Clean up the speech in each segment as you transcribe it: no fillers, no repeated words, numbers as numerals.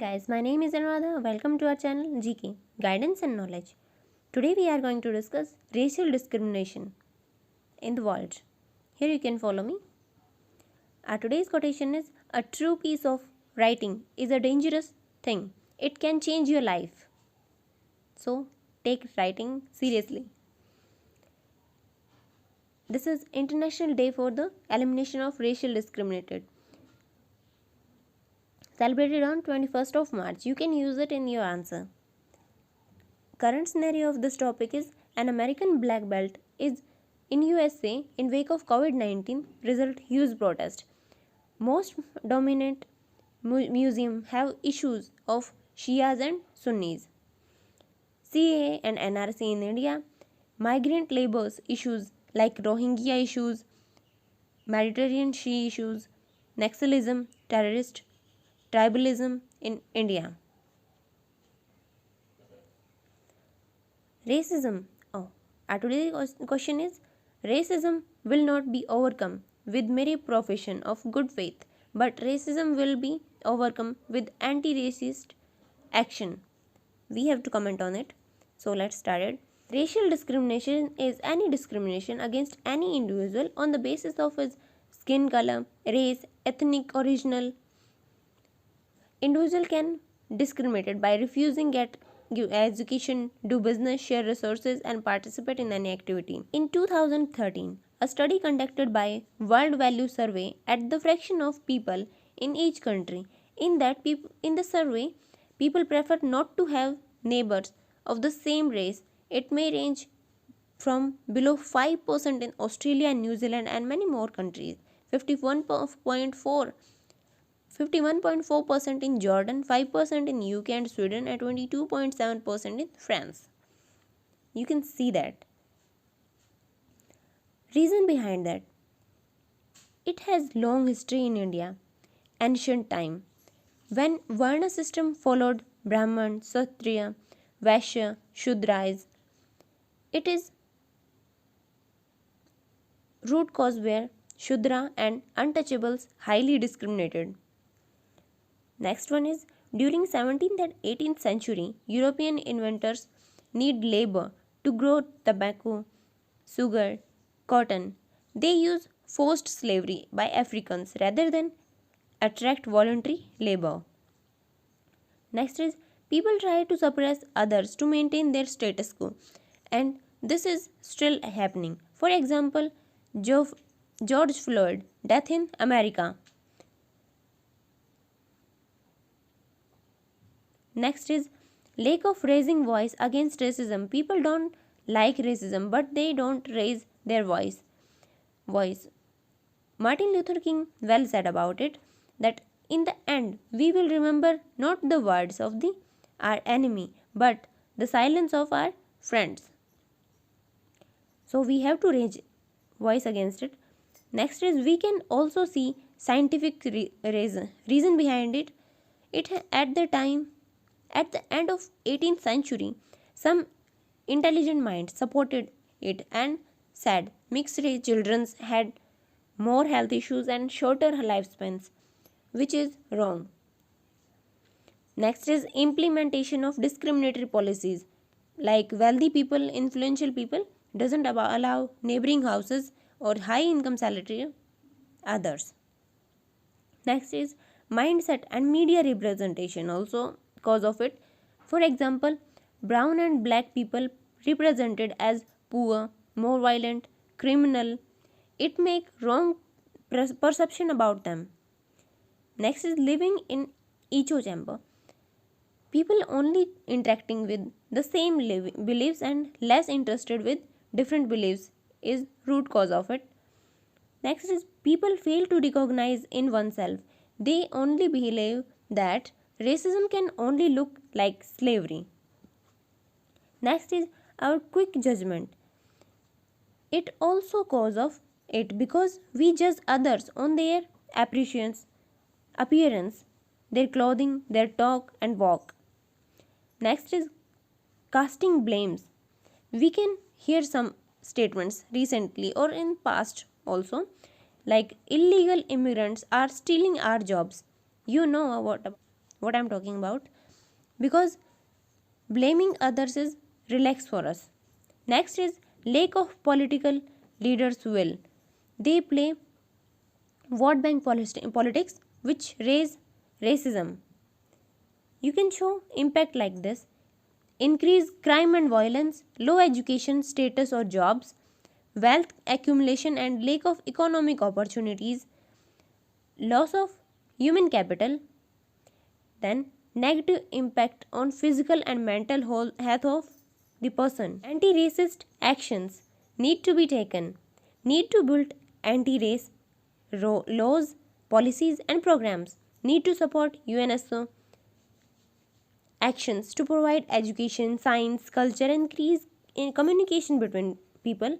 Guys, my name is Anuradha. Welcome to our channel GK Guidance and Knowledge. Today we are going to discuss racial discrimination in the world. Here you can follow me. Our today's quotation is a true piece of writing is a dangerous thing. It can change your life. So take writing seriously. This is International Day for the Elimination of Racial Discrimination, celebrated on 21st of March. You can use it in your answer. Current scenario of this topic is an American black belt is in USA in wake of COVID-19 result huge protest. Most dominant museum have issues of Shias and Sunnis. CAA and NRC in India, migrant labours issues like Rohingya issues, Mediterranean Sea issues, Naxalism, terrorist, tribalism in India. Racism. Our today's question is racism will not be overcome with mere profession of good faith, but racism will be overcome with anti-racist action. We have to comment on it. So let's start it. Racial discrimination is any discrimination against any individual on the basis of his skin color, race, ethnic origin. Individual can discriminated by refusing get education, do business, share resources and participate in any activity. In 2013, a study conducted by World Value Survey at the fraction of people in each country. In the survey, people prefer not to have neighbors of the same race. It may range from below 5% in Australia and New Zealand and many more countries. 51.4% in Jordan, 5% in UK and Sweden, and 22.7% in France. You can see that. Reason behind that. It has long history in India. Ancient time, when Varna system followed Brahman, Kshatriya, Vaishya, Shudras, it is root cause where Shudra and untouchables highly discriminated. Next one is during 17th and 18th century, European inventors need labor to grow tobacco, sugar, cotton. They use forced slavery by Africans rather than attract voluntary labor. Next is people try to suppress others to maintain their status quo, and this is still happening. For example, George Floyd death in America. Next is lack of raising voice against racism. People don't like racism, but they don't raise their voice. Martin Luther King well said about it that in the end we will remember not the words of our enemy, but the silence of our friends. So we have to raise voice against it. Next is we can also see scientific reason behind it. At the end of 18th century, some intelligent minds supported it and said mixed race children had more health issues and shorter lifespans, which is wrong. Next is implementation of discriminatory policies, like wealthy people, influential people doesn't allow neighboring houses or high income salary others. Next is mindset and media representation also cause of it. For example, brown and black people represented as poor, more violent, criminal. It make wrong perception about them. Next is living in echo chamber. People only interacting with the same beliefs and less interested with different beliefs is root cause of it. Next is people fail to recognize in oneself. They only believe that racism can only look like slavery. Next is our quick judgment. It also cause of it because we judge others on their appearance, their clothing, their talk and walk. Next is casting blames. We can hear some statements recently or in past also, like illegal immigrants are stealing our jobs. You know what I'm talking about, because blaming others is relax for us. Next is lack of political leaders will. They play vote bank politics which raise racism. You can show impact like this: increase crime and violence, low education status or jobs, wealth accumulation and lack of economic opportunities, loss of human capital, then negative impact on physical and mental health of the person. Anti-racist actions need to be taken, need to build anti-race laws, policies and programs, need to support UNESCO actions to provide education, science, culture, and increase in communication between people.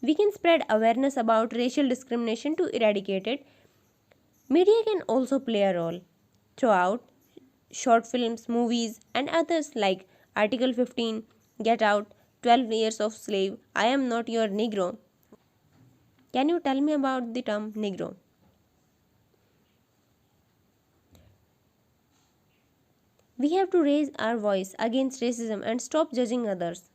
We can spread awareness about racial discrimination to eradicate it. Media can also play a role throughout short films, movies, and others like Article 15, Get Out, 12 Years of Slave, I Am Not Your Negro. Can you tell me about the term Negro? We have to raise our voice against racism and stop judging others.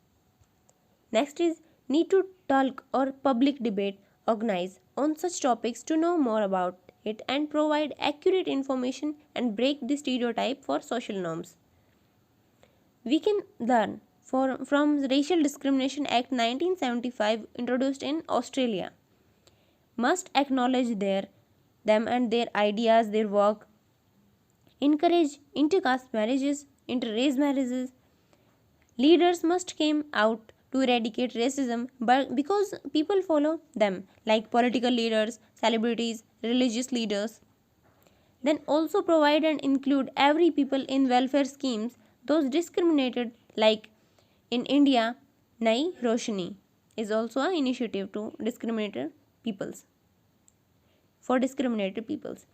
Next is need to talk or public debate organize on such topics to know more about it and provide accurate information and break the stereotype for social norms. We can learn from Racial Discrimination Act 1975 introduced in Australia. Must acknowledge them and their ideas, their work, encourage intercaste marriages, interrace marriages. Leaders must come out to eradicate racism but because people follow them, like political leaders, celebrities, religious leaders. Then also provide and include every people in welfare schemes, those discriminated, like in India, Nai Roshni is also an initiative to discriminated peoples. For discriminated peoples,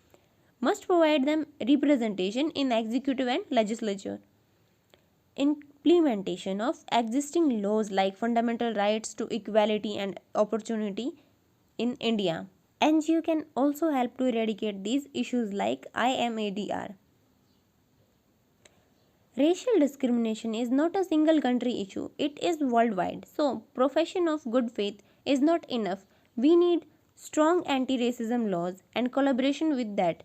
must provide them representation in executive and legislature. Implementation of existing laws like fundamental rights to equality and opportunity in India. NGO can also help to eradicate these issues like IMADR. Racial discrimination is not a single country issue, it is worldwide. So, profession of good faith is not enough. We need strong anti racism laws and collaboration with that.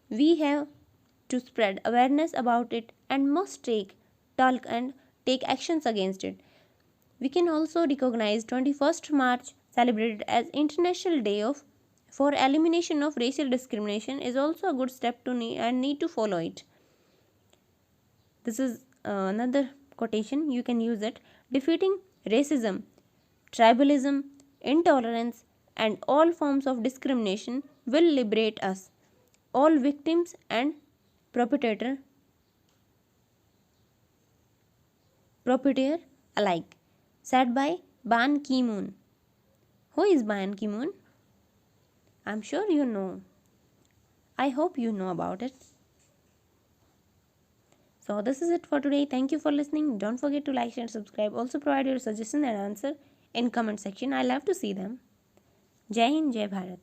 We have to spread awareness about it and must talk and take actions against it. We can also recognize 21st March celebrated as International Day of for elimination of racial discrimination is also a good step to need to follow it. This is another quotation, you can use it. Defeating racism, tribalism, intolerance, and all forms of discrimination will liberate us, all victims and perpetrator alike. Said by Ban Ki-moon. Who is Ban Ki-moon? I'm sure you know. I hope you know about it. So this is it for today. Thank you for listening. Don't forget to like, share, and subscribe. Also provide your suggestion and answer in comment section. I love to see them. Jai Hind, Jai Bharat.